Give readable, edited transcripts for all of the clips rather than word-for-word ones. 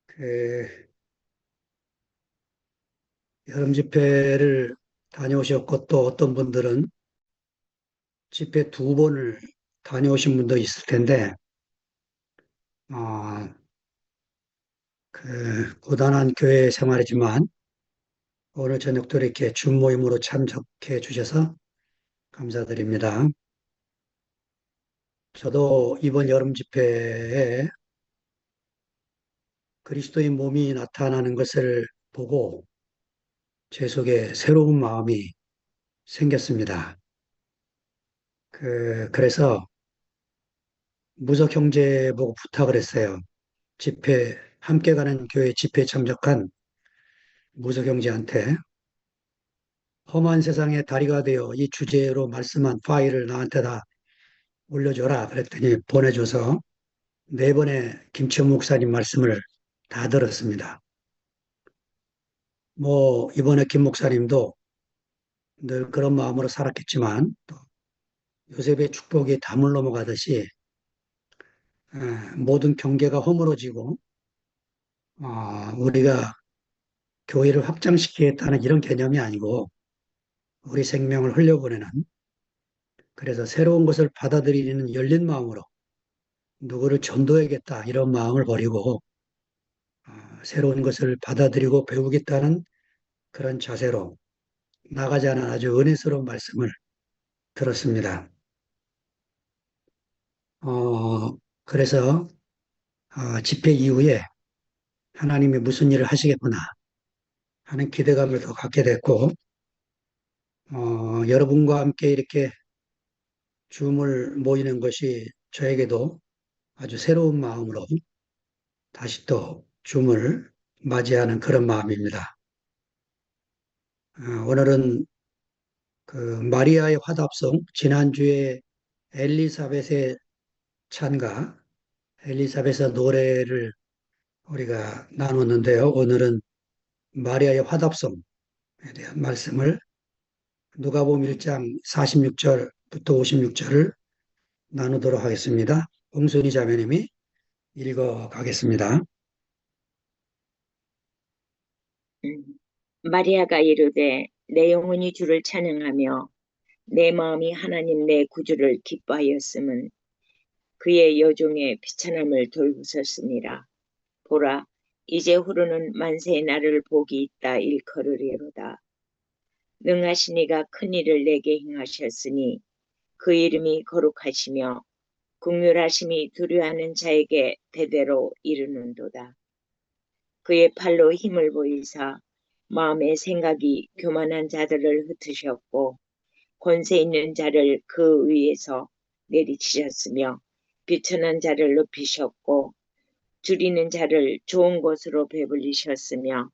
그 여름 집회를 다녀오셨고 또 어떤 분들은 집회 두 번을 다녀오신 분도 있을 텐데, 어, 고단한 교회 생활이지만 오늘 저녁도 이렇게 줌 모임으로 참석해 주셔서 감사드립니다. 저도 이번 여름 집회에 그리스도의 몸이 나타나는 것을 보고 제 속에 새로운 마음이 생겼습니다. 그래서 무석 형제 보고 부탁을 했어요. 함께 가는 교회 집회 참석한 무석 형제한테 험한 세상의 다리가 되어 이 주제로 말씀한 파일을 나한테 다 올려줘라. 그랬더니 보내줘서 네 번의 김치현 목사님 말씀을 다 들었습니다. 뭐, 이번에 김 목사님도 늘 그런 마음으로 살았겠지만, 또 요셉의 축복이 담을 넘어가듯이 모든 경계가 허물어지고, 우리가 교회를 확장시키겠다는 이런 개념이 아니고, 우리 생명을 흘려보내는, 그래서 새로운 것을 받아들이는 열린 마음으로 누구를 전도해야겠다 이런 마음을 버리고, 새로운 것을 받아들이고 배우겠다는 그런 자세로 나가자는 아주 은혜스러운 말씀을 들었습니다. 그래서 집회 이후에 하나님이 무슨 일을 하시겠구나 하는 기대감을 더 갖게 됐고, 여러분과 함께 이렇게 줌을 모이는 것이 저에게도 아주 새로운 마음으로 다시 또 줌을 맞이하는 그런 마음입니다. 오늘은 그 마리아의 화답송, 지난주에 엘리사벳의 찬가, 엘리사벳의 노래를 우리가 나눴는데요. 오늘은 마리아의 화답송에 대한 말씀을 누가복음 1장 46절부터 56절을 나누도록 하겠습니다. 홍순희 자매님이 읽어 가겠습니다. 음, 마리아가 이르되 내 영혼이 주를 찬양하며 내 마음이 하나님 내 구주를 기뻐하였음은 그의 여종의 비천함을 돌보셨습니다. 보라, 이제 후로는 만세의 날을 복이 있다 일컬으리로다. 능하신 이가 큰 일을 내게 행하셨으니 그 이름이 거룩하시며 국률하심이 두려워하는 자에게 대대로 이르는도다. 그의 팔로 힘을 보이사 마음의 생각이 교만한 자들을 흩으셨고 권세 있는 자를 그 위에서 내리치셨으며 비천한 자를 높이셨고 줄이는 자를 좋은 곳으로 배불리셨으며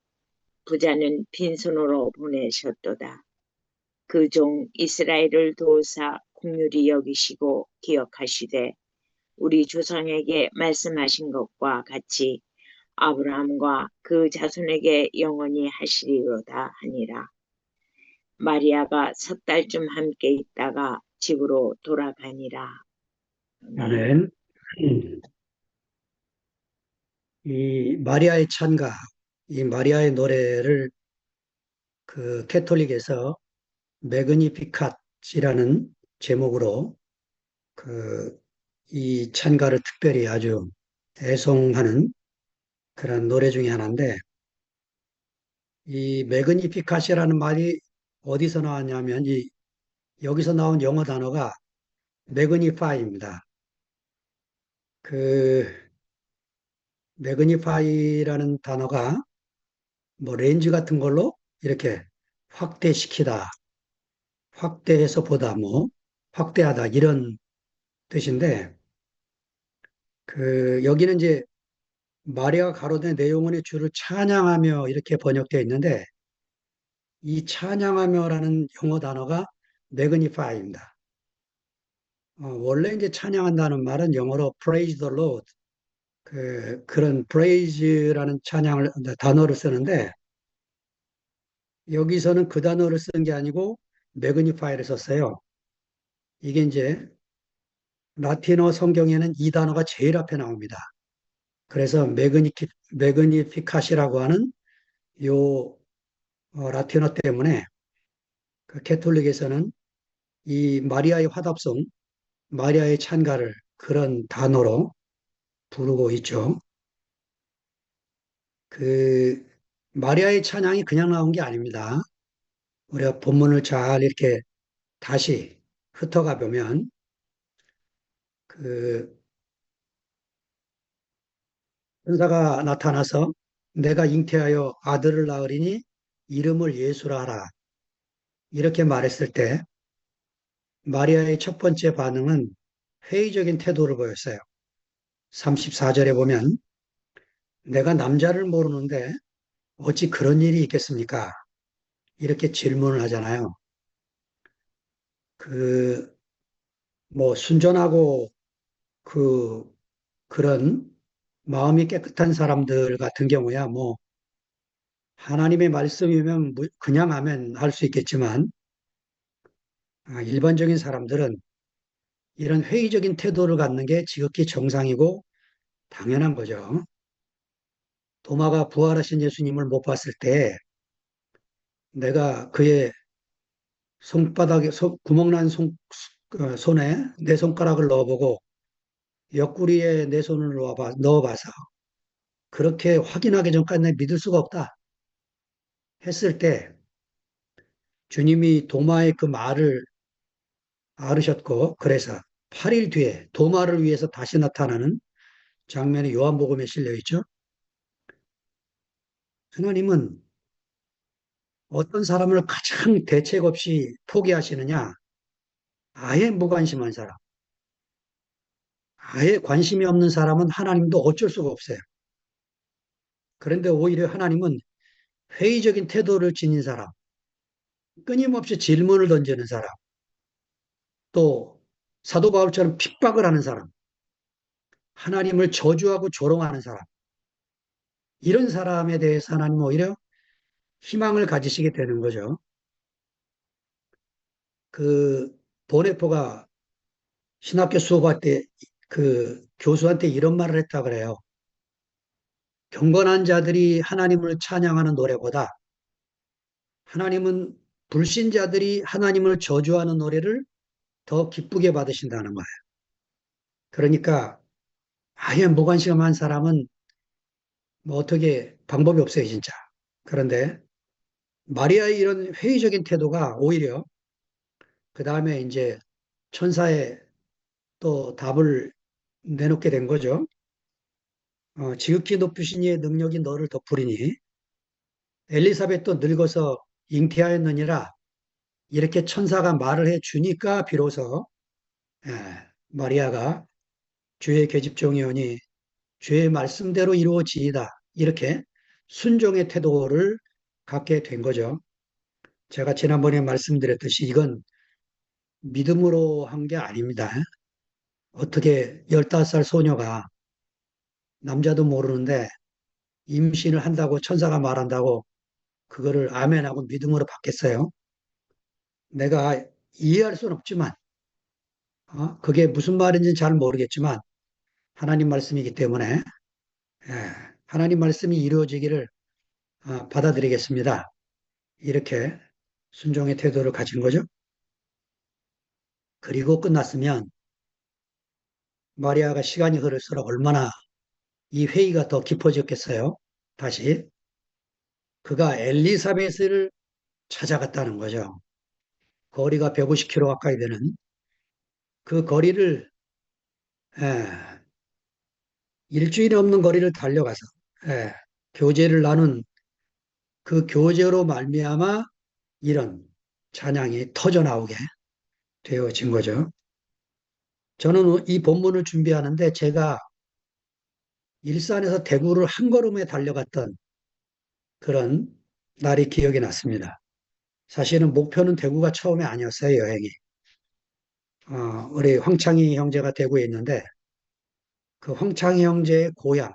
부자는 빈손으로 보내셨도다. 그 종 이스라엘을 도우사 긍휼히 여기시고 기억하시되 우리 조상에게 말씀하신 것과 같이 아브라함과 그 자손에게 영원히 하시리로다 하니라. 마리아가 석 달쯤 함께 있다가 집으로 돌아가니라. 아멘. 이 마리아의 찬가, 이 마리아의 노래를 그 캐톨릭에서 매그니피캇이라는 제목으로 그 이 찬가를 특별히 아주 애송하는 그런 노래 중에 하나인데, 이 매그니피캇이라는 말이 어디서 나왔냐면 여기서 나온 영어 단어가 매그니파이입니다. 그 매그니파이라는 단어가 뭐 렌즈 같은 걸로 이렇게 확대시키다, 확대해서 보다, 뭐 확대하다 이런 뜻인데, 여기는 이제 마리아가 가로되 내 영혼의 주를 찬양하며 이렇게 번역되어 있는데, 이 찬양하며라는 영어 단어가 매그니파이입니다. 원래 이제 찬양한다는 말은 영어로 praise the Lord, 그런 praise라는 단어를 쓰는데, 여기서는 그 단어를 쓴 게 아니고 매그니파이를 썼어요. 이게 이제 라틴어 성경에는 이 단어가 제일 앞에 나옵니다. 그래서 매그니피카시라고 하는 요 라틴어 때문에 그 캐톨릭에서는 이 마리아의 화답송, 마리아의 찬가를 그런 단어로 부르고 있죠. 그 마리아의 찬양이 그냥 나온 게 아닙니다. 우리가 본문을 잘 이렇게 다시 흩어가 보면 그 천사가 나타나서 내가 잉태하여 아들을 낳으리니 이름을 예수라 하라. 이렇게 말했을 때 마리아의 첫 번째 반응은 회의적인 태도를 보였어요. 34절에 보면 내가 남자를 모르는데 어찌 그런 일이 있겠습니까? 이렇게 질문을 하잖아요. 그, 뭐, 순전하고 그, 그런 마음이 깨끗한 사람들 같은 경우야, 뭐, 하나님의 말씀이면 그냥 하면 할 수 있겠지만, 일반적인 사람들은 이런 회의적인 태도를 갖는 게 지극히 정상이고 당연한 거죠. 도마가 부활하신 예수님을 못 봤을 때 내가 그의 손바닥에, 구멍난 손에 내 손가락을 넣어보고 옆구리에 내 손을 넣어봐서 그렇게 확인하기 전까지 내 믿을 수가 없다 했을 때 주님이 도마의 그 말을 앓으셨고 그래서 8일 뒤에 도마를 위해서 다시 나타나는 장면이 요한복음에 실려 있죠. 하나님은 어떤 사람을 가장 대책 없이 포기하시느냐? 아예 무관심한 사람, 아예 관심이 없는 사람은 하나님도 어쩔 수가 없어요. 그런데 오히려 하나님은 회의적인 태도를 지닌 사람, 끊임없이 질문을 던지는 사람, 또 사도 바울처럼 핍박을 하는 사람, 하나님을 저주하고 조롱하는 사람, 이런 사람에 대해서 하나님 오히려 희망을 가지시게 되는 거죠. 그 보네포가 신학교 수업할 때 그 교수한테 이런 말을 했다 그래요. 경건한 자들이 하나님을 찬양하는 노래보다 하나님은 불신자들이 하나님을 저주하는 노래를 더 기쁘게 받으신다는 거예요. 그러니까 아예 무관심한 사람은 뭐 어떻게 방법이 없어요, 진짜. 그런데 마리아의 이런 회의적인 태도가 오히려 그 다음에 이제 천사의 또 답을 내놓게 된 거죠. 지극히 높으신 이의 능력이 너를 덮으리니 엘리사벳도 늙어서 잉태하였느니라 이렇게 천사가 말을 해 주니까 비로소 예, 마리아가 주의 계집종이오니 주의 말씀대로 이루어지이다 이렇게 순종의 태도를 갖게 된 거죠. 제가 지난번에 말씀드렸듯이 이건 믿음으로 한 게 아닙니다. 어떻게 15살 소녀가 남자도 모르는데 임신을 한다고 천사가 말한다고 그거를 아멘하고 믿음으로 받겠어요? 내가 이해할 수는 없지만 그게 무슨 말인지는 잘 모르겠지만 하나님 말씀이기 때문에 예, 하나님 말씀이 이루어지기를 받아들이겠습니다. 이렇게 순종의 태도를 가진 거죠. 그리고 끝났으면 마리아가 시간이 흐를수록 얼마나 이 회의가 더 깊어졌겠어요. 다시 그가 엘리사벳을 찾아갔다는 거죠. 거리가 150km 가까이 되는 그 거리를 예, 일주일이 넘는 거리를 달려가서 예, 교제를 나눈 그 교제로 말미암아 이런 찬양이 터져 나오게 되어진 거죠. 저는 이 본문을 준비하는데 제가 일산에서 대구를 한 걸음에 달려갔던 그런 날이 기억이 났습니다. 사실은 목표는 대구가 처음에 아니었어요, 여행이. 우리 황창희 형제가 대구에 있는데 그 황창희 형제의 고향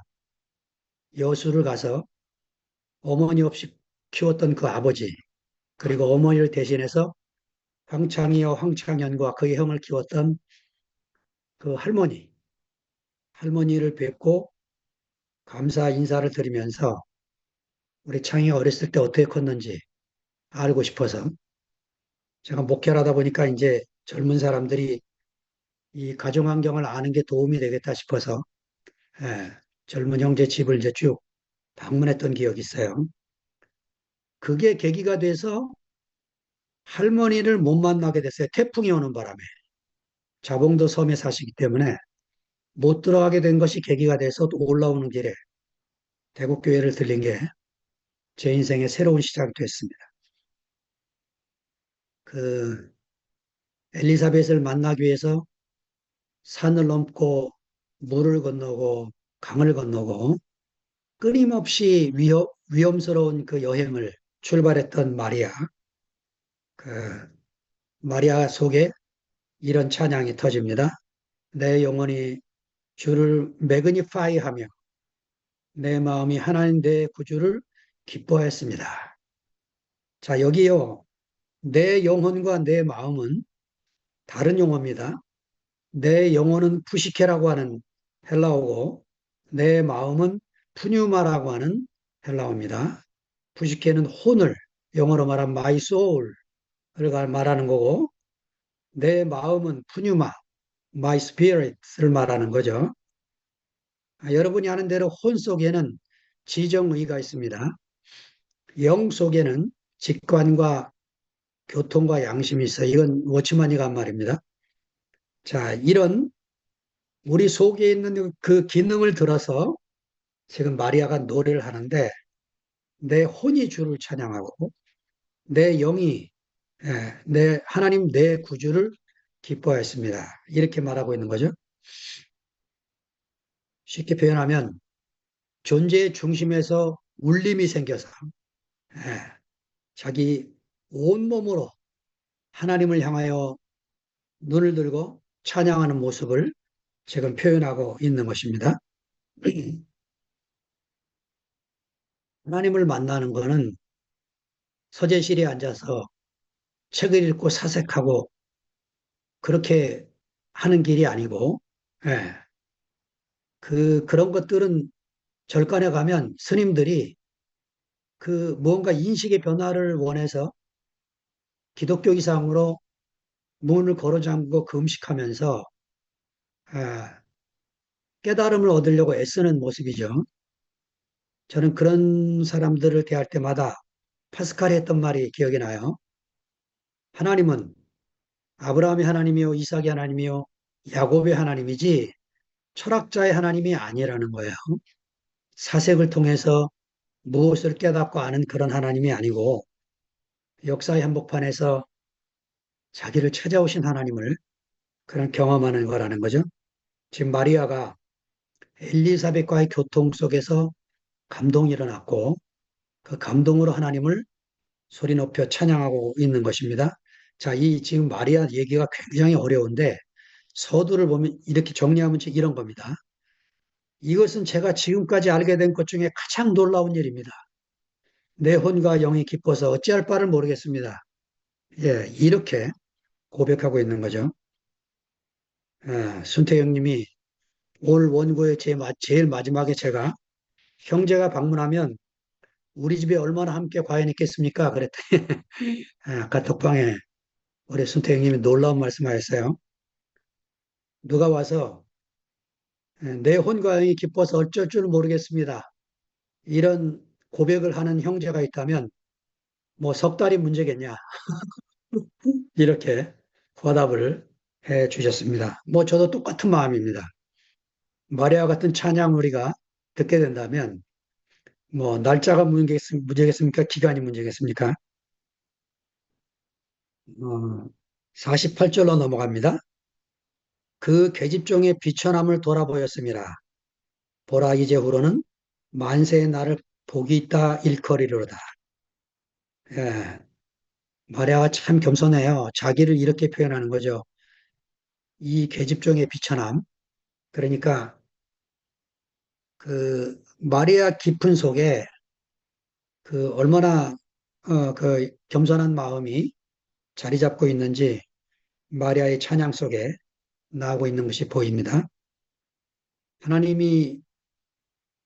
여수를 가서 어머니 없이 키웠던 그 아버지 그리고 어머니를 대신해서 황창희와 황창현과 그의 형을 키웠던 그 할머니를 뵙고 감사 인사를 드리면서 우리 창이 어렸을 때 어떻게 컸는지 알고 싶어서 제가 목회를 하다 보니까 이제 젊은 사람들이 이 가정 환경을 아는 게 도움이 되겠다 싶어서 예, 젊은 형제 집을 이제 쭉 방문했던 기억이 있어요. 그게 계기가 돼서 할머니를 못 만나게 됐어요. 태풍이 오는 바람에. 자봉도 섬에 사시기 때문에 못 들어가게 된 것이 계기가 돼서 또 올라오는 길에 대국교회를 들린 게 제 인생의 새로운 시작이 됐습니다. 그 엘리사벳을 만나기 위해서 산을 넘고 물을 건너고 강을 건너고 끊임없이 위험스러운 그 여행을 출발했던 마리아. 그 마리아 속에 이런 찬양이 터집니다. 내 영혼이 주를 매그니파이하며 내 마음이 하나님 내 구주를 기뻐했습니다. 자, 여기요. 내 영혼과 내 마음은 다른 용어입니다. 내 영혼은 푸시케라고 하는 헬라어고 내 마음은 푸뉴마라고 하는 헬라어입니다. 푸시케는 혼을 영어로 말하면 my soul을 말하는 거고 내 마음은 푸뉴마, my spirit을 말하는 거죠. 여러분이 아는 대로 혼 속에는 지정의가 있습니다. 영 속에는 직관과 교통과 양심이 있어요. 이건 워치만이가 한 말입니다. 자, 이런 우리 속에 있는 그 기능을 들어서 지금 마리아가 노래를 하는데 내 혼이 주를 찬양하고 내 영이 내 하나님 내 구주를 기뻐했습니다. 이렇게 말하고 있는 거죠. 쉽게 표현하면 존재의 중심에서 울림이 생겨서 예, 자기 온몸으로 하나님을 향하여 눈을 들고 찬양하는 모습을 지금 표현하고 있는 것입니다. 하나님을 만나는 것은 서재실에 앉아서 책을 읽고 사색하고 그렇게 하는 길이 아니고, 예, 그런 것들은 절간에 가면 스님들이 그 뭔가 인식의 변화를 원해서 기독교 이상으로 문을 걸어 잠그고 금식하면서 예, 깨달음을 얻으려고 애쓰는 모습이죠. 저는 그런 사람들을 대할 때마다 파스칼이 했던 말이 기억이 나요. 하나님은 아브라함의 하나님이요, 이삭의 하나님이요, 야곱의 하나님이지 철학자의 하나님이 아니라는 거예요. 사색을 통해서 무엇을 깨닫고 아는 그런 하나님이 아니고 역사의 한복판에서 자기를 찾아오신 하나님을 그런 경험하는 거라는 거죠. 지금 마리아가 엘리사벳과의 교통 속에서 감동이 일어났고 그 감동으로 하나님을 소리 높여 찬양하고 있는 것입니다. 자, 이 지금 마리아 얘기가 굉장히 어려운데 서두를 보면 이렇게 정리하면 이런 겁니다. 이것은 제가 지금까지 알게 된 것 중에 가장 놀라운 일입니다. 내 혼과 영이 기뻐서 어찌할 바를 모르겠습니다. 예, 이렇게 고백하고 있는 거죠. 순태영 님이 올 원고의 제일 마지막에 제가 형제가 방문하면 우리 집에 얼마나 함께 과연했겠습니까? 그랬더니 아까 덕방에 우리 순태영 님이 놀라운 말씀하셨어요. 누가 와서 내 혼과 영이 기뻐서 어쩔 줄 모르겠습니다. 이런 고백을 하는 형제가 있다면 뭐 석 달이 문제겠냐? 이렇게 화답을 해 주셨습니다. 뭐 저도 똑같은 마음입니다. 마리아 같은 찬양 우리가 듣게 된다면 뭐 날짜가 문제겠습니까? 기간이 문제겠습니까? 48절로 넘어갑니다. 그 계집종의 비천함을 돌아보였습니다. 보라 이제후로는 만세의 날을 복이 있다 일컬이로다. 예, 마리아가 참 겸손해요. 자기를 이렇게 표현하는 거죠. 이 계집종의 비천함. 그러니까 그 마리아 깊은 속에 그 얼마나 그 겸손한 마음이 자리 잡고 있는지 마리아의 찬양 속에 나오고 있는 것이 보입니다. 하나님이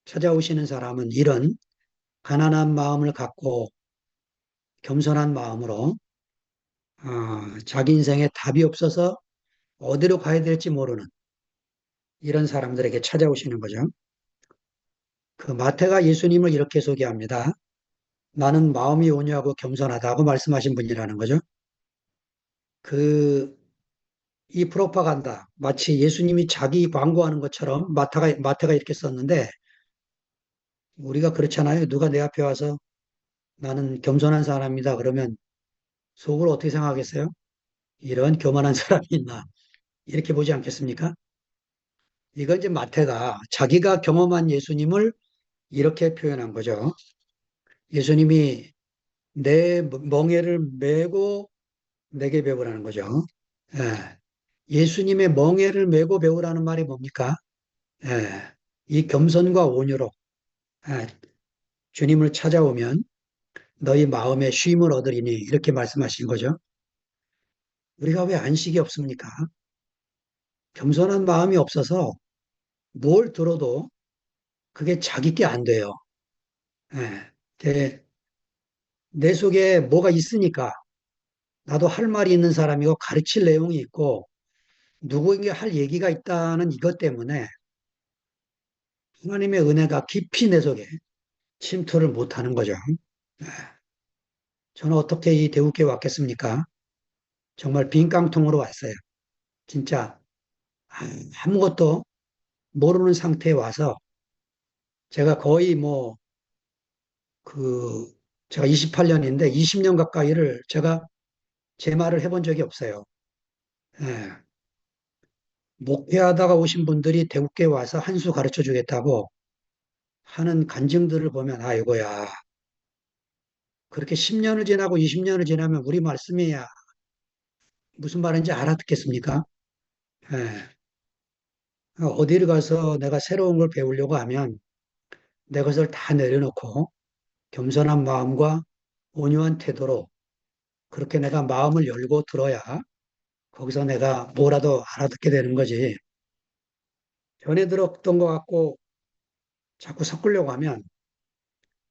찾아오시는 사람은 이런 가난한 마음을 갖고 겸손한 마음으로 자기 인생에 답이 없어서 어디로 가야 될지 모르는 이런 사람들에게 찾아오시는 거죠. 그 마태가 예수님을 이렇게 소개합니다. 나는 마음이 온유하고 겸손하다고 말씀하신 분이라는 거죠. 그, 이 프로파간다, 마치 예수님이 자기 광고하는 것처럼 마태가 이렇게 썼는데, 우리가 그렇잖아요. 누가 내 앞에 와서 나는 겸손한 사람이다. 그러면 속으로 어떻게 생각하겠어요? 이런 교만한 사람이 있나. 이렇게 보지 않겠습니까? 이건 이제 마태가 자기가 경험한 예수님을 이렇게 표현한 거죠. 예수님이 내 멍에를 메고 내게 배우라는 거죠. 예. 예수님의 멍에를 메고 배우라는 말이 뭡니까? 예. 이 겸손과 온유로 예. 주님을 찾아오면 너희 마음에 쉼을 얻으리니 이렇게 말씀하신 거죠. 우리가 왜 안식이 없습니까? 겸손한 마음이 없어서 뭘 들어도 그게 자기 게 안 돼요. 예. 내 속에 뭐가 있으니까 나도 할 말이 있는 사람이고 가르칠 내용이 있고 누구에게 할 얘기가 있다는 이것 때문에 하나님의 은혜가 깊이 내 속에 침투를 못하는 거죠. 예. 저는 어떻게 이 대우께 왔겠습니까? 정말 빈 깡통으로 왔어요. 진짜 아무것도 모르는 상태에 와서 제가 거의 뭐 그 제가 28년인데 20년 가까이를 제가 제 말을 해본 적이 없어요. 예. 목회하다가 오신 분들이 대구께 와서 한 수 가르쳐 주겠다고 하는 간증들을 보면 아이고야 그렇게 10년을 지나고 20년을 지나면 우리 말씀이 무슨 말인지 알아듣겠습니까? 예. 어디를 가서 내가 새로운 걸 배우려고 하면 내 것을 다 내려놓고 겸손한 마음과 온유한 태도로 그렇게 내가 마음을 열고 들어야 거기서 내가 뭐라도 알아듣게 되는 거지. 전에 들었던 것 같고 자꾸 섞으려고 하면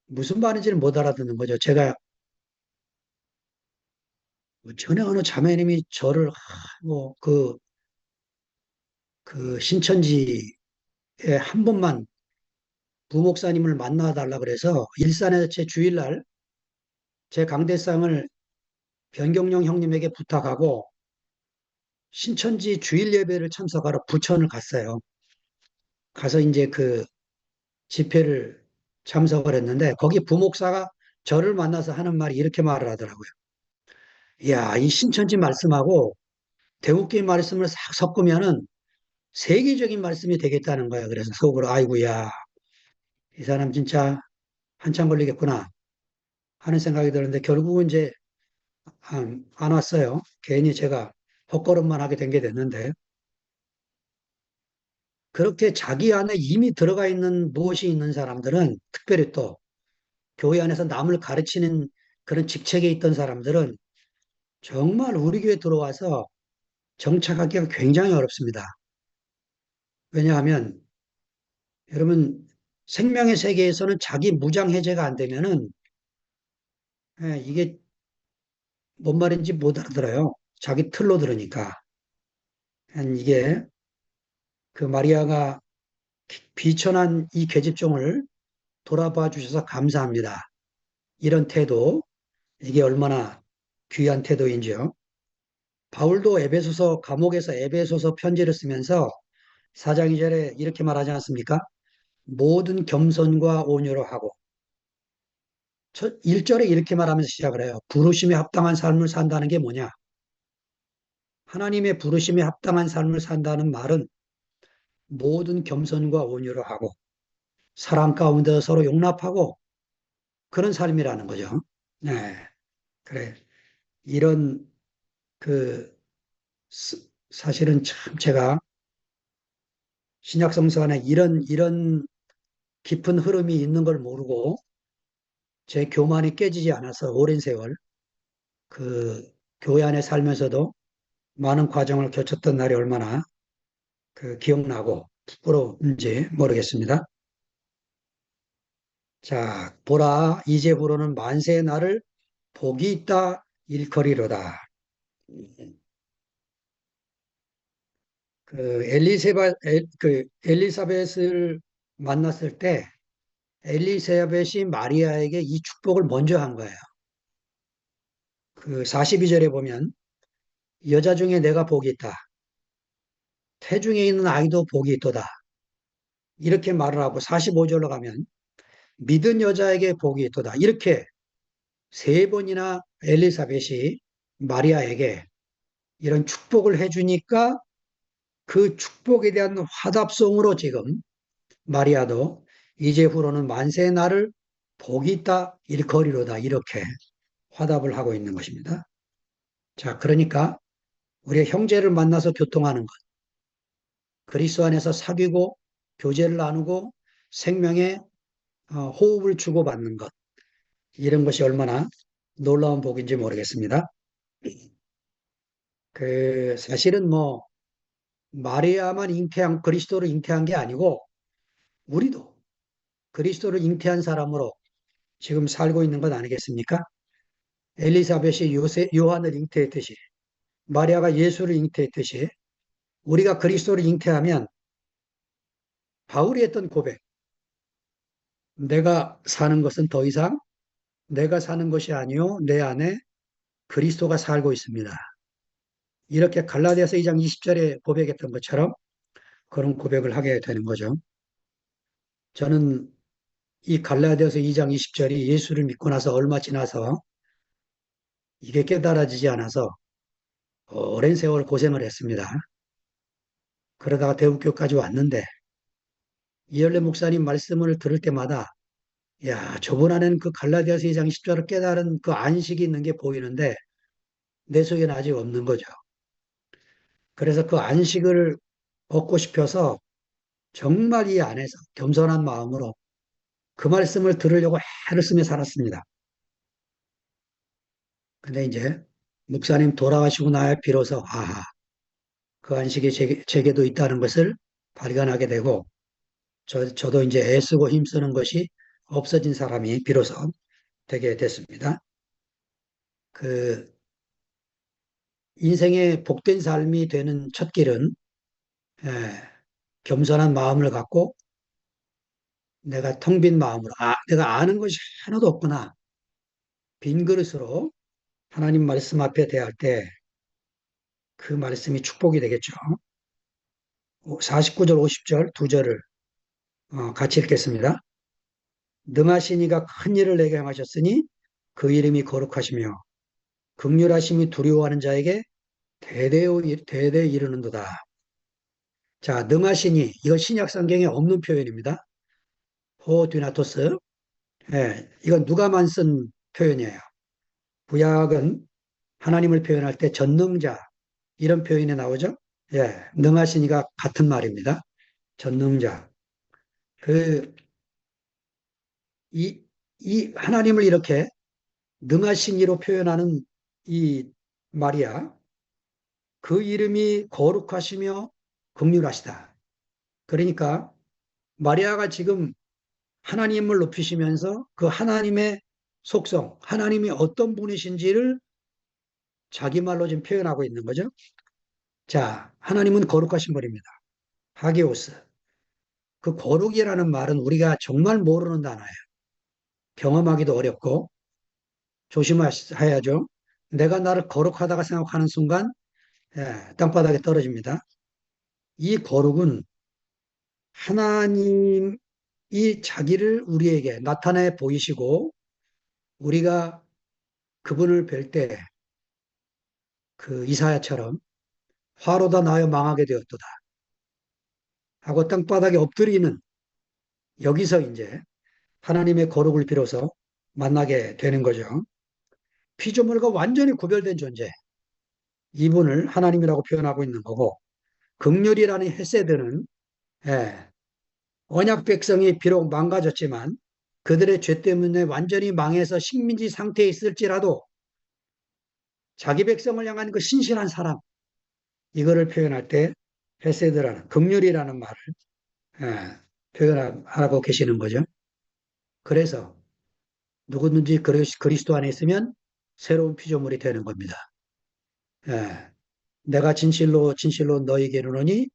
무슨 말인지를 못 알아듣는 거죠. 제가 전에 어느 자매님이 저를 뭐 그 신천지에 한 번만 부목사님을 만나 달라 그래서 일산에 제 주일날 제 강대상을 변경용 형님에게 부탁하고 신천지 주일 예배를 참석하러 부천을 갔어요. 가서 이제 그 집회를 참석을 했는데 거기 부목사가 저를 만나서 하는 말이 이렇게 말을 하더라고요. 이야, 이 신천지 말씀하고 대우교회 말씀을 싹 섞으면은 세계적인 말씀이 되겠다는 거야. 그래서 속으로 아이고야, 이 사람 진짜 한참 걸리겠구나 하는 생각이 드는데 결국은 이제 안 왔어요. 괜히 제가 헛걸음만 하게 된 게 됐는데 그렇게 자기 안에 이미 들어가 있는 무엇이 있는 사람들은 특별히 또 교회 안에서 남을 가르치는 그런 직책에 있던 사람들은 정말 우리 교회 들어와서 정착하기가 굉장히 어렵습니다. 왜냐하면 여러분 생명의 세계에서는 자기 무장 해제가 안 되면은 이게 뭔 말인지 못 알아들어요. 자기 틀로 들으니까. 이게 그 마리아가 비천한 이 계집종을 돌아봐 주셔서 감사합니다. 이런 태도, 이게 얼마나 귀한 태도인지요. 바울도 에베소서 감옥에서 에베소서 편지를 쓰면서 4장 2절에 이렇게 말하지 않습니까? 모든 겸손과 온유로 하고 1절에 이렇게 말하면서 시작을 해요. 부르심에 합당한 삶을 산다는 게 뭐냐? 하나님의 부르심에 합당한 삶을 산다는 말은 모든 겸손과 온유로 하고 사랑 가운데 서로 용납하고 그런 삶이라는 거죠. 네, 그래. 이런 그 사실은 참 제가 신약 성서 안에 이런 깊은 흐름이 있는 걸 모르고 제 교만이 깨지지 않아서 오랜 세월 그 교회 안에 살면서도 많은 과정을 거쳤던 날이 얼마나 그 기억나고 부끄러운지 모르겠습니다. 자, 보라, 이제부로는 만세의 날을 복이 있다 일컬이로다. 그 엘리사벳을 만났을 때 엘리사벳이 마리아에게 이 축복을 먼저 한 거예요. 그 42절에 보면 여자 중에 내가 복이 있다. 태중에 있는 아이도 복이 있도다. 이렇게 말을 하고 45절로 가면 믿은 여자에게 복이 있도다. 이렇게 세 번이나 엘리사벳이 마리아에게 이런 축복을 해주니까 그 축복에 대한 화답송으로 지금 마리아도 이제후로는 만세의 날을 복이 있다 일거리로다 이렇게 화답을 하고 있는 것입니다. 자, 그러니까 우리의 형제를 만나서 교통하는 것, 그리스도 안에서 사귀고 교제를 나누고 생명의 호흡을 주고받는 것, 이런 것이 얼마나 놀라운 복인지 모르겠습니다. 그 사실은 뭐 마리아만 잉태한 그리스도를 잉태한 게 아니고 우리도 그리스도를 잉태한 사람으로 지금 살고 있는 것 아니겠습니까? 엘리사벳이 요한을 잉태했듯이 마리아가 예수를 잉태했듯이 우리가 그리스도를 잉태하면 바울이 했던 고백, 내가 사는 것은 더 이상 내가 사는 것이 아니요 내 안에 그리스도가 살고 있습니다. 이렇게 갈라디아서 2장 20절에 고백했던 것처럼 그런 고백을 하게 되는 거죠. 저는 이 갈라디아서 2장 20절이 예수를 믿고 나서 얼마 지나서 이게 깨달아지지 않아서 오랜 세월 고생을 했습니다. 그러다가 대구교까지 왔는데 이열래 목사님 말씀을 들을 때마다 야, 저분 안에는 그 갈라디아서 2장 10절을 깨달은 그 안식이 있는 게 보이는데 내 속에는 아직 없는 거죠. 그래서 그 안식을 얻고 싶어서 정말 이 안에서 겸손한 마음으로 그 말씀을 들으려고 애를 쓰며 살았습니다. 근데 이제 목사님 돌아가시고 나야 비로소 그 안식이 제게도 있다는 것을 발견하게 되고 저도 이제 애쓰고 힘쓰는 것이 없어진 사람이 비로소 되게 됐습니다. 그 인생의 복된 삶이 되는 첫 길은 예, 겸손한 마음을 갖고 내가 텅 빈 마음으로 내가 아는 것이 하나도 없구나. 빈 그릇으로 하나님 말씀 앞에 대할 때 그 말씀이 축복이 되겠죠. 49절, 50절 두 절을 같이 읽겠습니다. 능하신 이가 큰 일을 내게 행하셨으니 그 이름이 거룩하시며 극률하심이 두려워하는 자에게 대대 이르는도다. 자, 능하시니 이거 신약 성경에 없는 표현입니다. 호듀나토스. 예, 이건 누가만 쓴 표현이에요. 구약은 하나님을 표현할 때 전능자 이런 표현이 나오죠. 예, 능하시니가 같은 말입니다. 전능자. 그, 이, 이 하나님을 이렇게 능하시니로 표현하는 이 마리아, 그 이름이 거룩하시며 긍휼하시다. 그러니까 마리아가 지금 하나님을 높이시면서 그 하나님의 속성, 하나님이 어떤 분이신지를 자기 말로 지금 표현하고 있는 거죠. 자, 하나님은 거룩하신 분입니다. 하기오스. 그 거룩이라는 말은 우리가 정말 모르는 단어예요. 경험하기도 어렵고 조심해야죠. 내가 나를 거룩하다가 생각하는 순간 땅바닥에 떨어집니다. 이 거룩은 하나님이 자기를 우리에게 나타내 보이시고 우리가 그분을 뵐 때 그 이사야처럼 화로다 나여 망하게 되었도다 하고 땅바닥에 엎드리는 여기서 이제 하나님의 거룩을 비로소 만나게 되는 거죠. 피조물과 완전히 구별된 존재. 이분을 하나님이라고 표현하고 있는 거고 긍휼이라는 헤세드는 예, 언약 백성이 비록 망가졌지만 그들의 죄 때문에 완전히 망해서 식민지 상태에 있을지라도 자기 백성을 향한 그 신실한 사랑 이거를 표현할 때 헤세드라는, 긍휼이라는 말을 예, 표현하고 계시는 거죠. 그래서 누구든지 그리스도 안에 있으면 새로운 피조물이 되는 겁니다. 예, 내가 진실로 진실로 너희에게 이르노니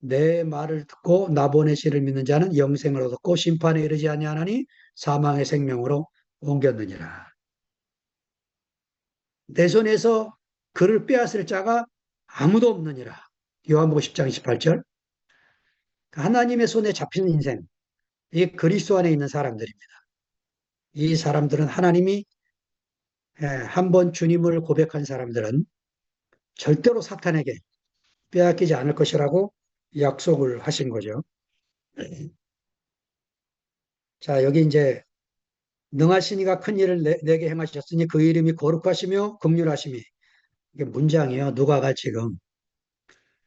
내 말을 듣고 나 보내시를 믿는 자는 영생을 얻었고 심판에 이르지 아니하나니 사망의 생명으로 옮겼느니라. 내 손에서 그를 빼앗을 자가 아무도 없느니라. 요한복음 10장 28절. 하나님의 손에 잡힌 인생, 이 그리스도 안에 있는 사람들입니다. 이 사람들은 하나님이 한 번 주님을 고백한 사람들은 절대로 사탄에게 빼앗기지 않을 것이라고 약속을 하신 거죠. 자, 여기 이제 능하신 이가 큰 일을 내게 행하셨으니 그 이름이 거룩하시며 긍휼하심이 이게 문장이에요. 누가가 지금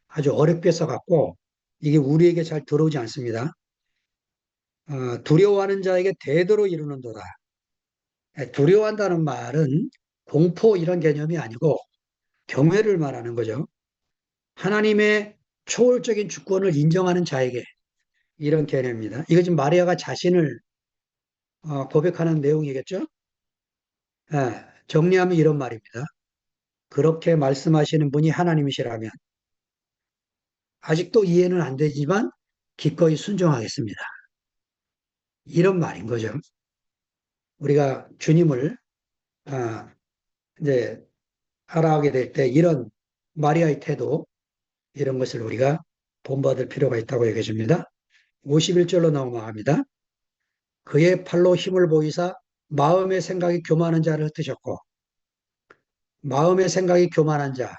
아주 어렵게 써갖고 이게 우리에게 잘 들어오지 않습니다. 두려워하는 자에게 대대로 이루는도다. 두려워한다는 말은 공포 이런 개념이 아니고 경외를 말하는 거죠. 하나님의 초월적인 주권을 인정하는 자에게 이런 개념입니다. 이거 지금 마리아가 자신을 고백하는 내용이겠죠? 정리하면 이런 말입니다. 그렇게 말씀하시는 분이 하나님이시라면 아직도 이해는 안 되지만 기꺼이 순종하겠습니다. 이런 말인 거죠. 우리가 주님을 아, 이제 알아가게 될 때 이런 마리아의 태도 이런 것을 우리가 본받을 필요가 있다고 얘기해 줍니다. 51절로 넘어갑니다. 그의 팔로 힘을 보이사 마음의 생각이 교만한 자를 흩으셨고 마음의 생각이 교만한 자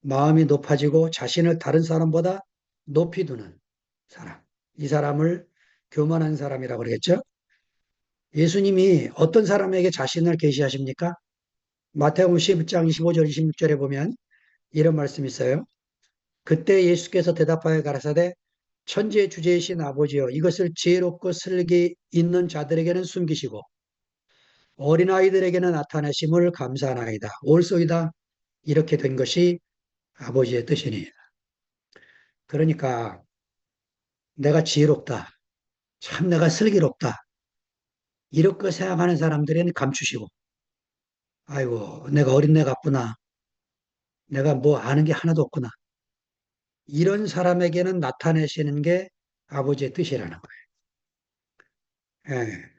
마음이 높아지고 자신을 다른 사람보다 높이 두는 사람 이 사람을 교만한 사람이라고 그러겠죠. 예수님이 어떤 사람에게 자신을 계시하십니까? 마태복음 11장 25절 26절에 보면 이런 말씀이 있어요. 그때 예수께서 대답하여 가라사대 천지의 주제이신 아버지여 이것을 지혜롭고 슬기 있는 자들에게는 숨기시고 어린아이들에게는 나타내심을 감사하나이다. 옳소이다. 이렇게 된 것이 아버지의 뜻이니. 그러니까 내가 지혜롭다. 참 내가 슬기롭다. 이렇게 생각하는 사람들에는 감추시고 아이고 내가 어린애 같구나. 내가 뭐 아는 게 하나도 없구나. 이런 사람에게는 나타내시는 게 아버지의 뜻이라는 거예요. 예.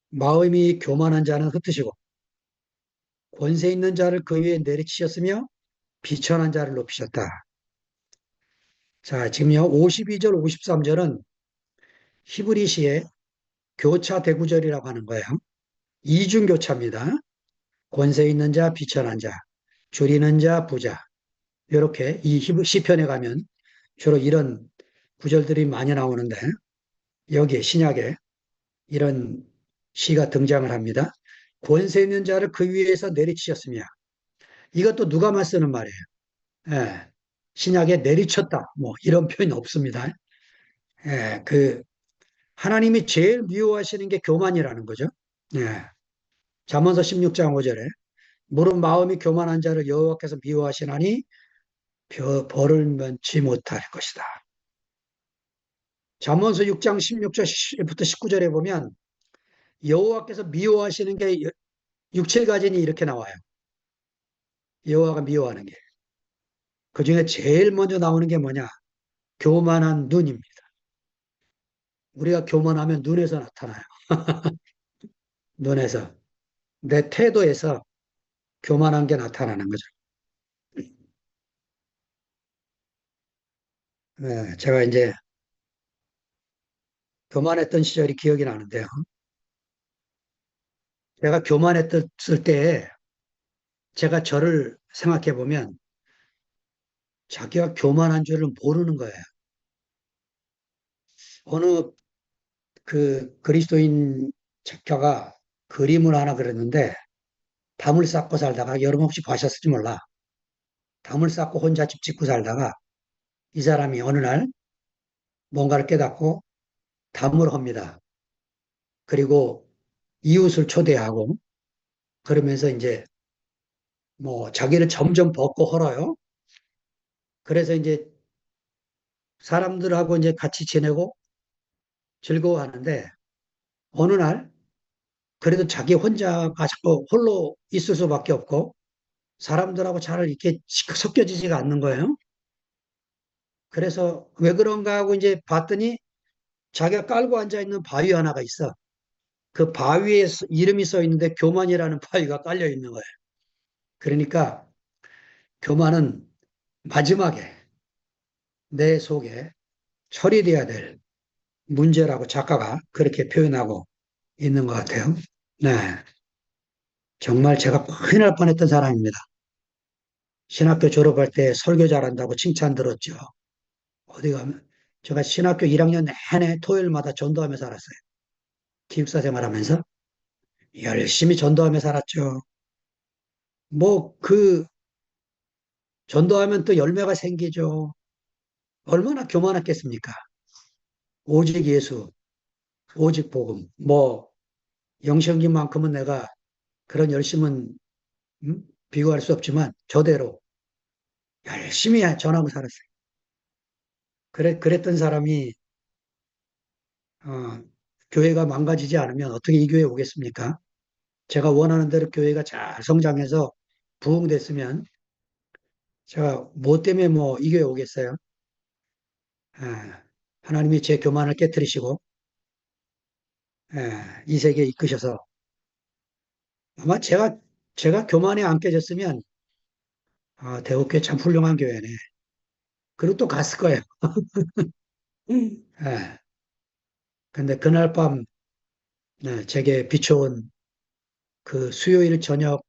마음이 교만한 자는 흩으시고 권세 있는 자를 그 위에 내리치셨으며 비천한 자를 높이셨다. 자, 지금요 52절, 53절은 히브리시의 교차 대구절이라고 하는 거예요. 이중교차입니다. 권세 있는 자, 비천한 자, 줄이는 자, 부자. 이렇게 이 시편에 가면 주로 이런 구절들이 많이 나오는데 여기에 신약에 이런 시가 등장을 합니다. 권세 있는 자를 그 위에서 내리치셨으며 이것도 누가만 쓰는 말이에요. 예, 신약에 내리쳤다. 뭐 이런 표현이 없습니다. 예, 하나님이 제일 미워하시는 게 교만이라는 거죠. 예, 잠언서 16장 5절에 무릇 마음이 교만한 자를 여호와께서 미워하시나니 벌을 면치 못할 것이다. 잠언서 6장 16절부터 19절에 보면 여호와께서 미워하시는 게 6, 7가지니 이렇게 나와요. 여호와가 미워하는 게. 그 중에 제일 먼저 나오는 게 뭐냐? 교만한 눈입니다. 우리가 교만하면 눈에서 나타나요. 눈에서. 내 태도에서 교만한 게 나타나는 거죠. 제가 이제 교만했던 시절이 기억이 나는데요. 제가 교만했을 때 제가 저를 생각해 보면 자기가 교만한 줄을 모르는 거예요. 어느 그리스도인 작가가 그림을 하나 그렸는데 담을 쌓고 살다가 여러분 혹시 보셨을지 몰라. 담을 쌓고 혼자 집 짓고 살다가 이 사람이 어느 날 뭔가를 깨닫고 담을 합니다. 그리고 이웃을 초대하고 그러면서 이제 뭐 자기를 점점 벗고 헐어요. 그래서 이제 사람들하고 이제 같이 지내고 즐거워하는데 어느 날 그래도 자기 혼자가 자꾸 홀로 있을 수밖에 없고 사람들하고 잘 이렇게 섞여지지가 않는 거예요. 그래서 왜 그런가 하고 이제 봤더니 자기가 깔고 앉아 있는 바위 하나가 있어. 그 바위에 이름이 써 있는데 교만이라는 바위가 깔려 있는 거예요. 그러니까 교만은 마지막에 내 속에 처리돼야 될 문제라고 작가가 그렇게 표현하고 있는 것 같아요. 네. 정말 제가 큰일 날 뻔했던 사람입니다. 신학교 졸업할 때 설교 잘한다고 칭찬 들었죠. 어디 가면 제가 신학교 1학년 내내 토요일마다 전도하며 살았어요. 기숙사 생활하면서 열심히 전도하며 살았죠. 뭐 그 전도하면 또 열매가 생기죠. 얼마나 교만했겠습니까? 오직 예수, 오직 복음. 뭐 영성기만큼은 내가 그런 열심은 비교할 수 없지만 저대로 열심히 전하고 살았어요. 그랬던 사람이 어, 교회가 망가지지 않으면 어떻게 이 교회에 오겠습니까? 제가 원하는 대로 교회가 잘 성장해서 부흥됐으면 제가 뭐 때문에 뭐 이 교회에 오겠어요? 하나님이 제 교만을 깨뜨리시고 이 세계에 이끄셔서 아마 제가 교만에 안 깨졌으면 대우교회 참 훌륭한 교회네. 그리고 또 갔을 거예요. 예. 근데 그날 밤 제게 비춰온 그 수요일 저녁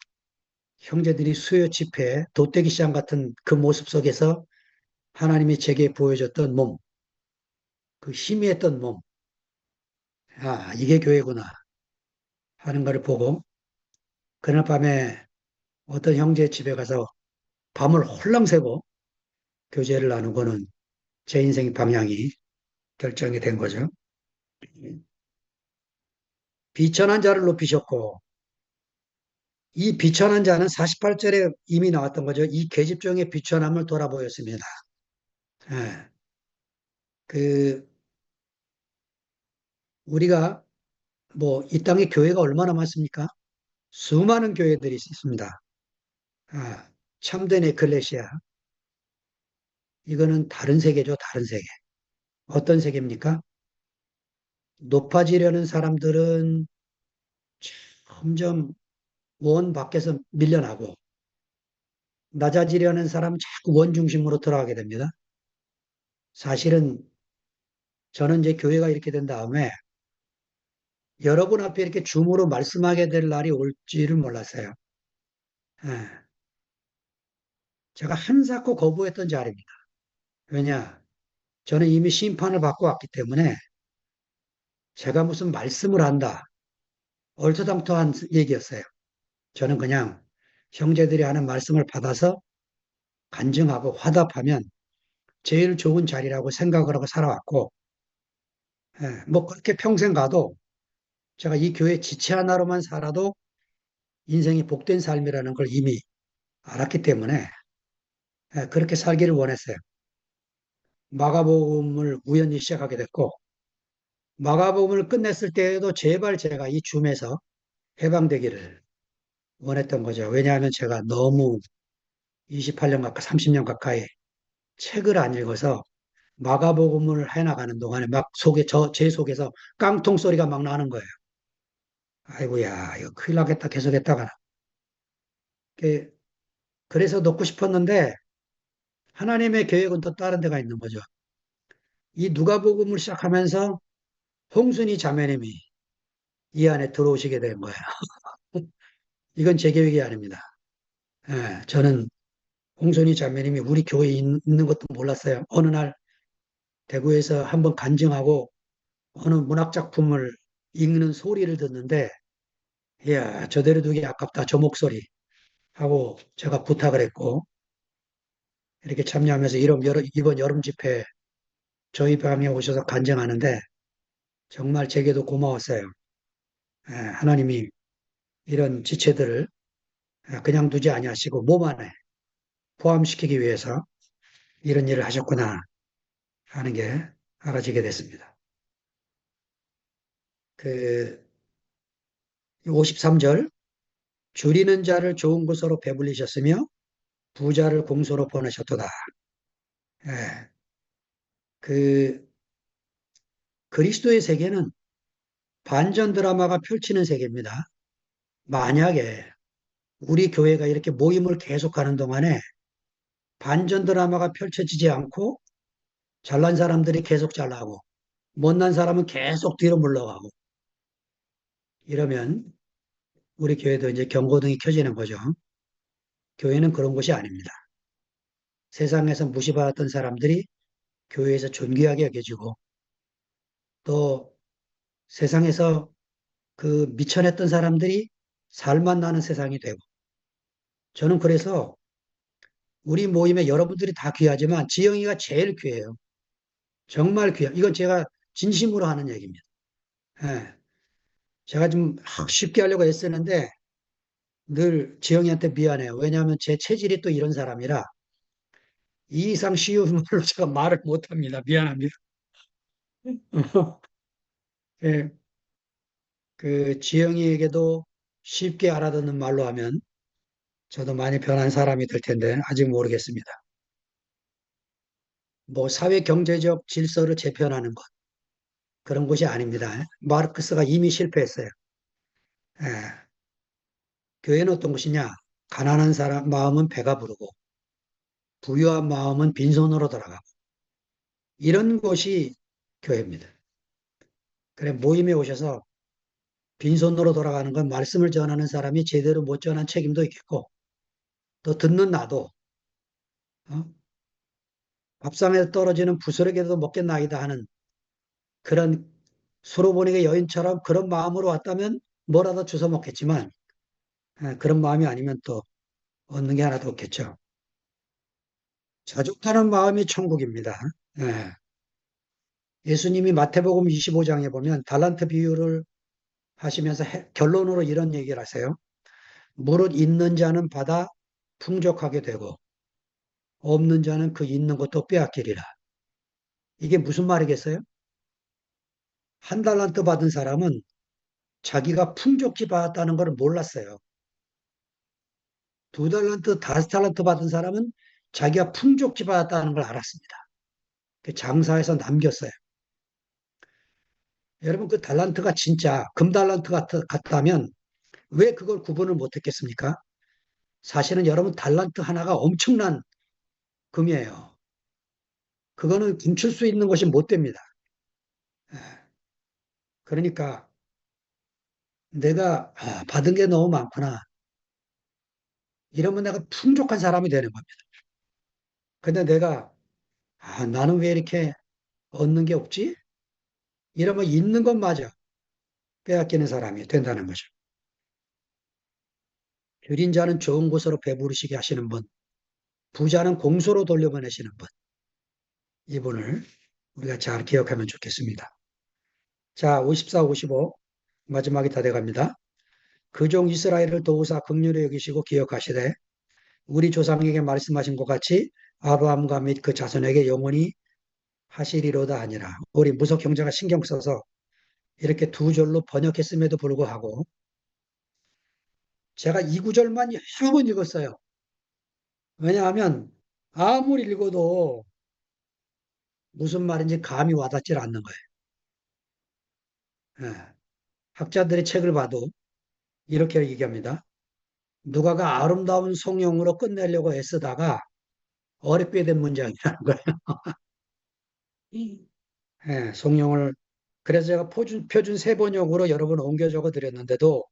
형제들이 수요 집회, 도떼기 시장 같은 그 모습 속에서 하나님이 제게 보여줬던 몸, 그 희미했던 몸, 이게 교회구나 하는 것을 보고 그날 밤에 어떤 형제 집에 가서 밤을 홀랑 새고 교제를 나누고는 제 인생 방향이 결정이 된 거죠. 비천한 자를 높이셨고 이 비천한 자는 48절에 이미 나왔던 거죠. 이 계집종의 비천함을 돌아보였습니다. 예, 그 우리가 뭐 이 땅에 교회가 얼마나 많습니까? 수많은 교회들이 있습니다. 참된 에클레시아 이거는 다른 세계죠. 다른 세계. 어떤 세계입니까? 높아지려는 사람들은 점점 원 밖에서 밀려나고 낮아지려는 사람은 자꾸 원 중심으로 들어가게 됩니다. 사실은 저는 이제 교회가 이렇게 된 다음에 여러분 앞에 이렇게 줌으로 말씀하게 될 날이 올지를 몰랐어요. 예, 제가 한사코 거부했던 자리입니다. 왜냐? 저는 이미 심판을 받고 왔기 때문에 제가 무슨 말씀을 한다. 얼토당토한 얘기였어요. 저는 그냥 형제들이 하는 말씀을 받아서 간증하고 화답하면 제일 좋은 자리라고 생각을 하고 살아왔고, 뭐 그렇게 평생 가도 제가 이 교회 지체 하나로만 살아도 인생이 복된 삶이라는 걸 이미 알았기 때문에 그렇게 살기를 원했어요. 마가복음을 우연히 시작하게 됐고, 마가복음을 끝냈을 때에도 제발 제가 이 줌에서 해방되기를 원했던 거죠. 왜냐하면 제가 너무 28년 가까이, 30년 가까이 책을 안 읽어서 마가복음을 해나가는 동안에 막 제 속에서 깡통 소리가 막 나는 거예요. 아이고야, 이거 큰일 나겠다, 계속했다가. 그래서 넣고 싶었는데, 하나님의 계획은 또 다른 데가 있는 거죠. 이 누가복음을 시작하면서 홍순이 자매님이 이 안에 들어오시게 된 거예요. 이건 제 계획이 아닙니다. 저는 홍순이 자매님이 우리 교회에 있는 것도 몰랐어요. 어느 날 대구에서 한번 간증하고 어느 문학작품을 읽는 소리를 듣는데, 이야, 저대로 두기 아깝다, 저 목소리. 하고 제가 부탁을 했고, 이렇게 참여하면서 이번 여름 집회 저희 방에 오셔서 간증하는데, 정말 제게도 고마웠어요. 하나님이 이런 지체들을 그냥 두지 아니하시고 몸 안에 포함시키기 위해서 이런 일을 하셨구나 하는 게 알아지게 됐습니다. 그 53절 줄이는 자를 좋은 곳으로 배불리셨으며 부자를 공소로 보내셨도다. 예, 그 그리스도의 세계는 반전 드라마가 펼치는 세계입니다. 만약에 우리 교회가 이렇게 모임을 계속하는 동안에 반전 드라마가 펼쳐지지 않고 잘난 사람들이 계속 잘나고 못난 사람은 계속 뒤로 물러가고 이러면 우리 교회도 이제 경고등이 켜지는 거죠. 교회는 그런 곳이 아닙니다. 세상에서 무시받았던 사람들이 교회에서 존귀하게 여겨지고 또 세상에서 그 미천했던 사람들이 살만 나는 세상이 되고 저는 그래서 우리 모임에 여러분들이 다 귀하지만 지영이가 제일 귀해요. 정말 귀해. 이건 제가 진심으로 하는 얘기입니다. 예. 제가 좀 쉽게 하려고 애쓰는데 늘 지영이한테 미안해요. 왜냐하면 제 체질이 또 이런 사람이라 이 이상 쉬운 말로 제가 말을 못합니다. 미안합니다. 예. 그 지영이에게도 쉽게 알아듣는 말로 하면 저도 많이 변한 사람이 될 텐데 아직 모르겠습니다. 뭐 사회 경제적 질서를 재편하는 것 그런 것이 아닙니다. 마르크스가 이미 실패했어요. 예. 교회는 어떤 것이냐? 가난한 사람 마음은 배가 부르고 부유한 마음은 빈손으로 돌아가고 이런 것이 교회입니다. 그래 모임에 오셔서 빈손으로 돌아가는 건 말씀을 전하는 사람이 제대로 못 전한 책임도 있겠고 또 듣는 나도 어? 밥상에 떨어지는 부스러기라도 먹겠나이다 하는 그런 서로 보내게 여인처럼 그런 마음으로 왔다면 뭐라도 주워 먹겠지만 그런 마음이 아니면 또 얻는 게 하나도 없겠죠. 자족하는 마음이 천국입니다. 예. 예수님이 마태복음 25장에 보면 달란트 비유를 하시면서 결론으로 이런 얘기를 하세요. 무릇 있는 자는 받아 풍족하게 되고 없는 자는 그 있는 것도 빼앗기리라. 이게 무슨 말이겠어요? 한 달란트 받은 사람은 자기가 풍족히 받았다는 걸 몰랐어요. 두 달란트, 다섯 달란트 받은 사람은 자기가 풍족히 받았다는 걸 알았습니다. 그 장사해서 남겼어요. 여러분 그 달란트가 진짜 금달란트 같다면 왜 그걸 구분을 못했겠습니까? 사실은 여러분 달란트 하나가 엄청난 금이에요. 그거는 감출 수 있는 것이 못 됩니다. 예. 그러니까 내가 받은 게 너무 많구나. 이러면 내가 풍족한 사람이 되는 겁니다. 근데 내가 나는 왜 이렇게 얻는 게 없지? 이러면 있는 것마저 빼앗기는 사람이 된다는 거죠. 줄인 자는 좋은 곳으로 배부르시게 하시는 분, 부자는 공소로 돌려보내시는 분, 이분을 우리가 잘 기억하면 좋겠습니다. 자, 54, 55 마지막이 다 돼갑니다. 그 종 이스라엘을 도우사 긍휼히 여기시고 기억하시되 우리 조상에게 말씀하신 것 같이 아브라함과 및 그 자손에게 영원히 하시리로다 아니라 우리 무속 형제가 신경 써서 이렇게 두 절로 번역했음에도 불구하고 제가 이 구절만 여러 번 읽었어요. 왜냐하면 아무리 읽어도 무슨 말인지 감이 와닿질 않는 거예요. 예. 학자들의 책을 봐도 이렇게 얘기합니다. 누가가 아름다운 송영으로 끝내려고 애쓰다가 어렵게 된 문장이라는 거예요. 예, 송영을 그래서 제가 표준 세번역으로 여러 번 옮겨 적어 드렸는데도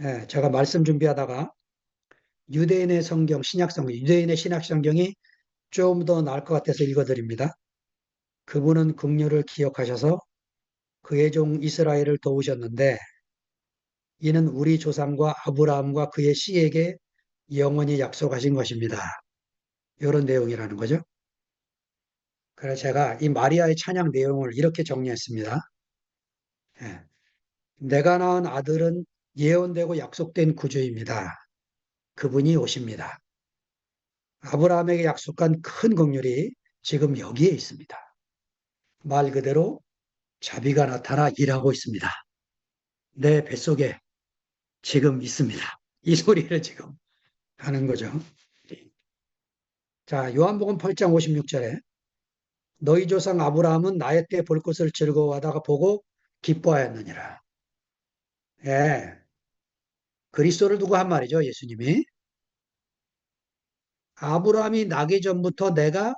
예, 제가 말씀 준비하다가 유대인의 성경, 신약 성경, 유대인의 신약 성경이 좀 더 나을 것 같아서 읽어 드립니다. 그분은 긍휼을 기억하셔서 그의 종 이스라엘을 도우셨는데 이는 우리 조상과 아브라함과 그의 씨에게 영원히 약속하신 것입니다. 이런 내용이라는 거죠. 그래서 제가 이 마리아의 찬양 내용을 이렇게 정리했습니다. 예. 내가 낳은 아들은 예언되고 약속된 구주입니다. 그분이 오십니다. 아브라함에게 약속한 큰 긍휼이 지금 여기에 있습니다. 말 그대로 자비가 나타나 일하고 있습니다. 내 뱃속에 지금 있습니다. 이 소리를 지금 하는 거죠. 자, 요한복음 8장 56절에 너희 조상 아브라함은 나의 때 볼 것을 즐거워하다가 보고 기뻐하였느니라. 예, 그리스도를 두고 한 말이죠, 예수님이. 아브라함이 나기 전부터 내가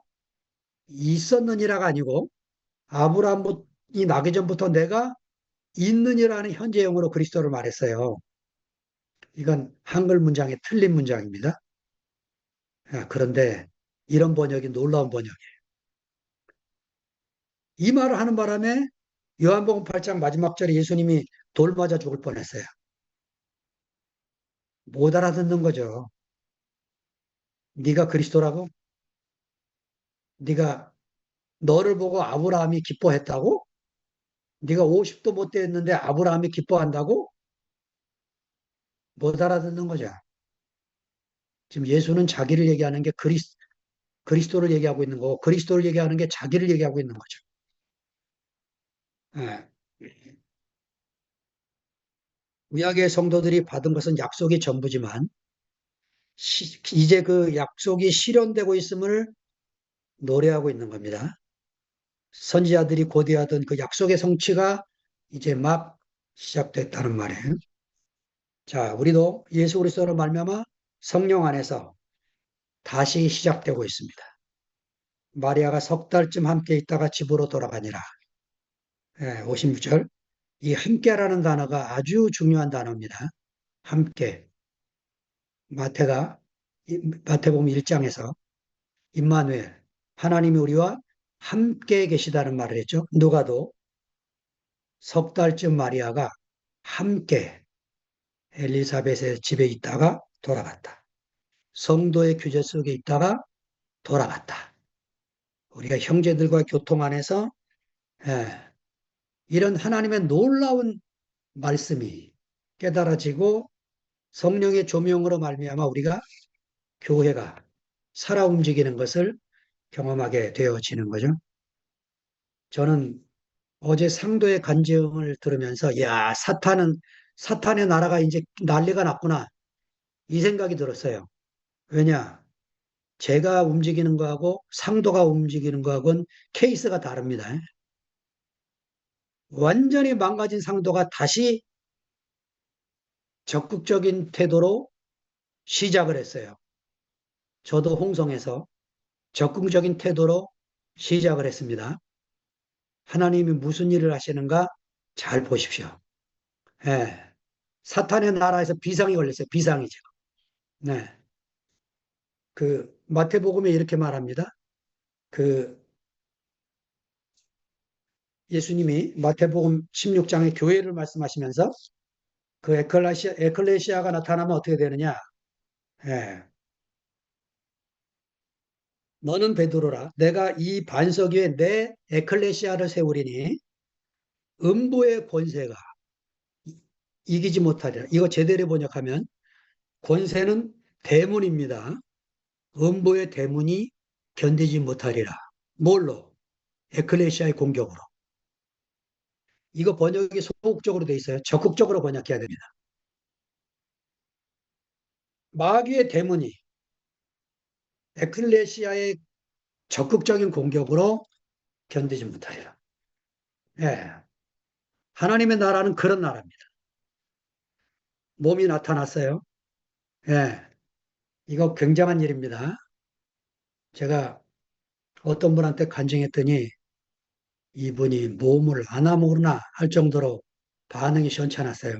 있었느니라가 아니고 아브라함이 나기 전부터 내가 있느니라는 현재형으로 그리스도를 말했어요. 이건 한글 문장의 틀린 문장입니다. 그런데 이런 번역이 놀라운 번역이에요. 이 말을 하는 바람에 요한복음 8장 마지막 절에 예수님이 돌 맞아 죽을 뻔했어요. 못 알아듣는 거죠. 네가 그리스도라고? 네가 너를 보고 아브라함이 기뻐했다고? 네가 50도 못 됐는데 아브라함이 기뻐한다고? 못 알아듣는 거죠. 지금 예수는 자기를 얘기하는 게 그리스도를 얘기하고 있는 거고 그리스도를 얘기하는 게 자기를 얘기하고 있는 거죠. 예. 구약의 성도들이 받은 것은 약속이 전부지만 이제 그 약속이 실현되고 있음을 노래하고 있는 겁니다. 선지자들이 고대하던 그 약속의 성취가 이제 막 시작됐다는 말이에요. 자, 우리도 예수 그리스도로 말미암아 성령 안에서 다시 시작되고 있습니다. 마리아가 석 달쯤 함께 있다가 집으로 돌아가니라. 56절. 이 함께라는 단어가 아주 중요한 단어입니다. 함께. 마태가 마태복음 1장에서 임마누엘 하나님이 우리와 함께 계시다는 말을 했죠. 누가도 석 달쯤 마리아가 함께 엘리사벳의 집에 있다가 돌아갔다. 성도의 규제 속에 있다가 돌아갔다. 우리가 형제들과 교통 안에서 예, 이런 하나님의 놀라운 말씀이 깨달아지고 성령의 조명으로 말미암아 우리가 교회가 살아 움직이는 것을 경험하게 되어지는 거죠. 저는 어제 상도의 간증을 들으면서 야, 사탄의 나라가 이제 난리가 났구나 이 생각이 들었어요. 왜냐? 제가 움직이는 거하고 상도가 움직이는 거하고는 케이스가 다릅니다. 완전히 망가진 상도가 다시 적극적인 태도로 시작을 했어요. 저도 홍성에서 적극적인 태도로 시작을 했습니다. 하나님이 무슨 일을 하시는가 잘 보십시오. 예. 사탄의 나라에서 비상이 걸렸어요. 비상이 지금. 네. 그 마태복음에 이렇게 말합니다. 그 예수님이 마태복음 16장의 교회를 말씀하시면서 그 에클레시아가 나타나면 어떻게 되느냐? 예. 너는 베드로라. 내가 이 반석 위에 내 에클레시아를 세우리니 음부의 권세가 이기지 못하리라. 이거 제대로 번역하면 권세는 대문입니다. 음부의 대문이 견디지 못하리라. 뭘로? 에클레시아의 공격으로. 이거 번역이 소극적으로 돼 있어요. 적극적으로 번역해야 됩니다. 마귀의 대문이 에클레시아의 적극적인 공격으로 견디지 못하리라. 예. 하나님의 나라는 그런 나라입니다. 몸이 나타났어요. 예. 이거 굉장한 일입니다. 제가 어떤 분한테 간증했더니 이분이 몸을 안아 모르나 할 정도로 반응이 시원찮았어요.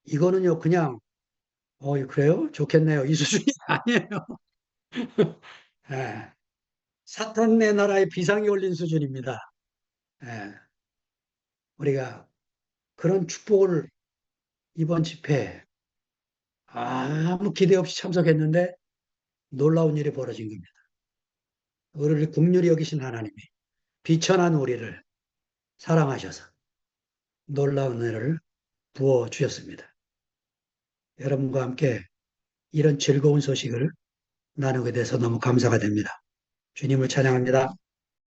이거는요, 그냥, 그래요? 좋겠네요. 이 수준이 아니에요. 예. 사탄의 나라에 비상이 올린 수준입니다. 예. 우리가 그런 축복을 이번 집회에 아무 기대 없이 참석했는데 놀라운 일이 벌어진 겁니다. 우리를 긍휼히 여기신 하나님이 비천한 우리를 사랑하셔서 놀라운 은혜를 부어 주셨습니다. 여러분과 함께 이런 즐거운 소식을 나누게 돼서 너무 감사가 됩니다. 주님을 찬양합니다.